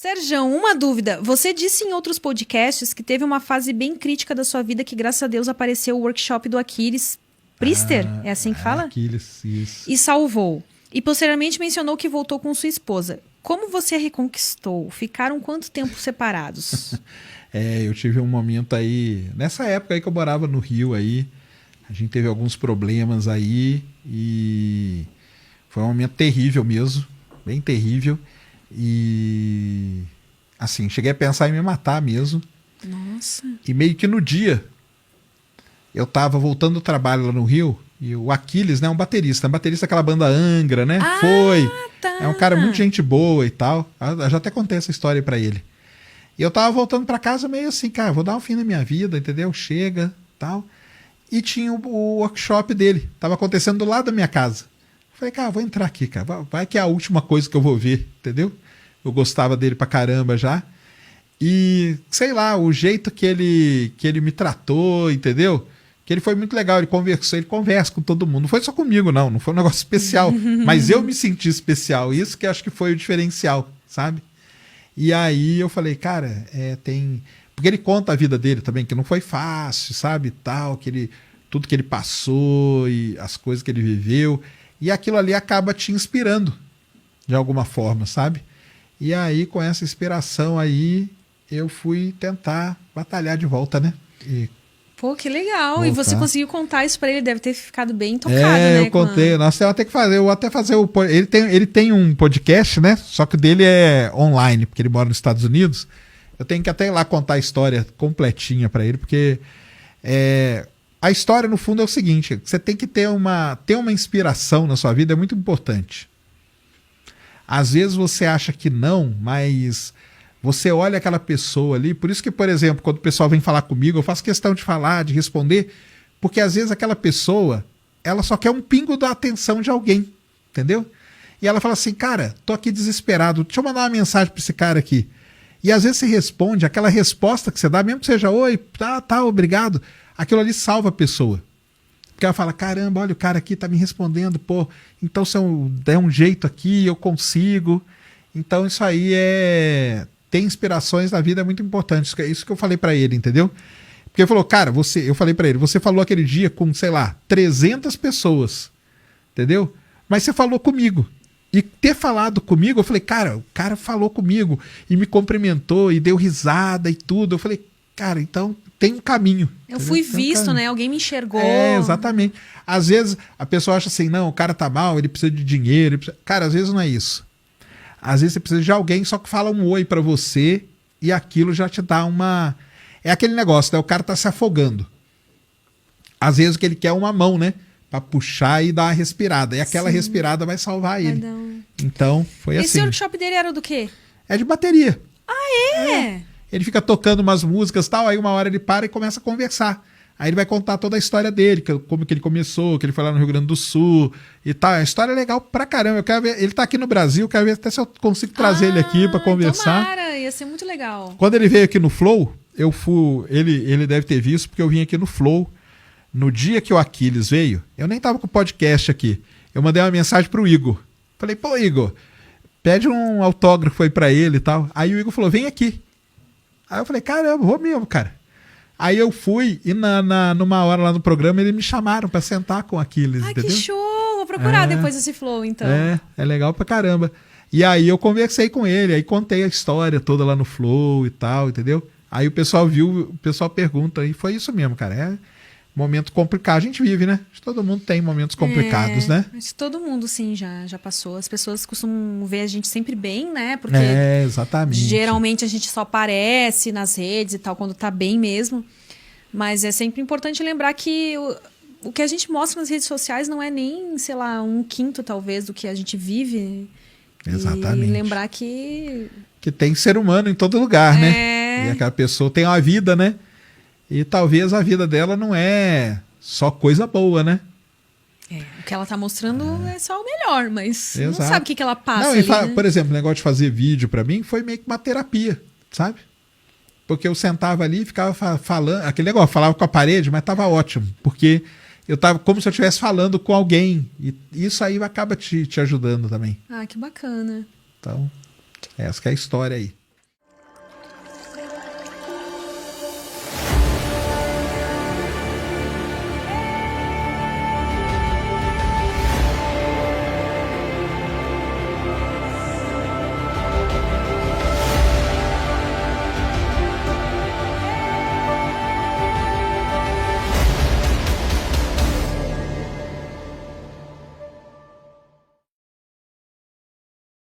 Serjão, uma dúvida. Você disse em outros podcasts que teve uma fase bem crítica da sua vida que, graças a Deus, apareceu o workshop do Aquiles Priester, é assim que fala? Aquiles, isso. E salvou. E posteriormente mencionou que voltou com sua esposa. Como você a reconquistou? Ficaram quanto tempo separados? Eu tive um momento aí, nessa época aí que eu morava no Rio aí, a gente teve alguns problemas aí e foi um momento terrível mesmo, bem terrível. E assim, cheguei a pensar em me matar mesmo. Nossa. E meio que no dia, eu tava voltando do trabalho lá no Rio, e o Aquiles, né, um baterista daquela banda Angra, né? Tá. É um cara muito gente boa e tal. Eu já até contei essa história pra ele. E eu tava voltando pra casa meio assim, cara, vou dar um fim na minha vida, entendeu? Chega, tal. E tinha o workshop dele, tava acontecendo do lado da minha casa. Falei, cara, vou entrar aqui, cara. Vai que é a última coisa que eu vou ver, entendeu? Eu gostava dele pra caramba já. E, sei lá, o jeito que ele me tratou, entendeu? Que ele foi muito legal, ele conversa com todo mundo. Não foi só comigo, não foi um negócio especial. Mas eu me senti especial, isso que acho que foi o diferencial, sabe? E aí eu falei, cara, tem... Porque ele conta a vida dele também, que não foi fácil, sabe? Tal, tudo que ele passou e as coisas que ele viveu... E aquilo ali acaba te inspirando, de alguma forma, sabe? E aí, com essa inspiração aí, eu fui tentar batalhar de volta, né? Pô, que legal. Voltar. E você conseguiu contar isso pra ele, deve ter ficado bem tocado, né? Eu contei. Nossa, eu vou até fazer o... Ele tem um podcast, né? Só que o dele é online, porque ele mora nos Estados Unidos. Eu tenho que até ir lá contar a história completinha pra ele, porque... A história, no fundo, é o seguinte: você tem que ter uma inspiração na sua vida, é muito importante. Às vezes você acha que não, mas você olha aquela pessoa ali. Por isso que, por exemplo, quando o pessoal vem falar comigo, eu faço questão de falar, de responder, porque às vezes aquela pessoa, ela só quer um pingo da atenção de alguém, entendeu? E ela fala assim, cara, tô aqui desesperado, deixa eu mandar uma mensagem para esse cara aqui. E às vezes você responde, aquela resposta que você dá, mesmo que seja, oi, tá, obrigado, aquilo ali salva a pessoa. Porque ela fala, caramba, olha, o cara aqui tá me respondendo, pô, então se eu der um jeito aqui, eu consigo. Então isso aí ter inspirações na vida é muito importante. Isso que eu falei pra ele, entendeu? Porque ele falou, cara, eu falei pra ele, você falou aquele dia com, sei lá, 300 pessoas, entendeu? Mas você falou comigo. E ter falado comigo, eu falei, cara, o cara falou comigo e me cumprimentou e deu risada e tudo. Eu falei, cara, então tem um caminho. Eu fui visto, né? Alguém me enxergou. Exatamente. Às vezes a pessoa acha assim, não, o cara tá mal, ele precisa de dinheiro. Cara, às vezes não é isso. Às vezes você precisa de alguém só que fala um oi pra você e aquilo já te dá uma... É aquele negócio, né? O cara tá se afogando. Às vezes o que ele quer é uma mão, né? Pra puxar e dar uma respirada. E aquela respirada vai salvar ele. Então, foi assim. Esse workshop dele era do quê? É de bateria. Ah, é? Ele fica tocando umas músicas e tal, aí uma hora ele para e começa a conversar. Aí ele vai contar toda a história dele, como que ele começou, que ele foi lá no Rio Grande do Sul e tal. A história é legal pra caramba. Eu quero ver, ele tá aqui no Brasil, eu quero ver até se eu consigo trazer ele aqui pra conversar. Tomara, ia ser muito legal. Quando ele veio aqui no Flow, ele deve ter visto, porque eu vim aqui no Flow. No dia que o Aquiles veio, eu nem tava com o podcast aqui. Eu mandei uma mensagem pro Igor. Falei, pô, Igor, pede um autógrafo aí pra ele e tal. Aí o Igor falou, vem aqui. Aí eu falei, caramba, vou mesmo, cara. Aí eu fui e numa hora lá no programa eles me chamaram pra sentar com o Aquiles, entendeu? Que show! Vou procurar depois esse Flow, então. É legal pra caramba. E aí eu conversei com ele, aí contei a história toda lá no Flow e tal, entendeu? Aí o pessoal viu, o pessoal pergunta, e foi isso mesmo, cara. Momento complicado. A gente vive, né? Todo mundo tem momentos complicados, né? Todo mundo, sim, já passou. As pessoas costumam ver a gente sempre bem, né? Porque exatamente. Geralmente a gente só aparece nas redes e tal, quando tá bem mesmo. Mas é sempre importante lembrar que o que a gente mostra nas redes sociais não é nem, sei lá, 1/5, talvez, do que a gente vive. Exatamente. E lembrar que tem ser humano em todo lugar, né? E aquela pessoa tem uma vida, né? E talvez a vida dela não é só coisa boa, né? O que ela tá mostrando é só o melhor, mas Exato. não sabe o que ela passa ali, né? Por exemplo, o negócio de fazer vídeo pra mim foi meio que uma terapia, sabe? Porque eu sentava ali e ficava falando, aquele negócio, falava com a parede, mas tava ótimo, porque eu tava como se eu estivesse falando com alguém, e isso aí acaba te ajudando também. Que bacana. Então, essa que é a história aí.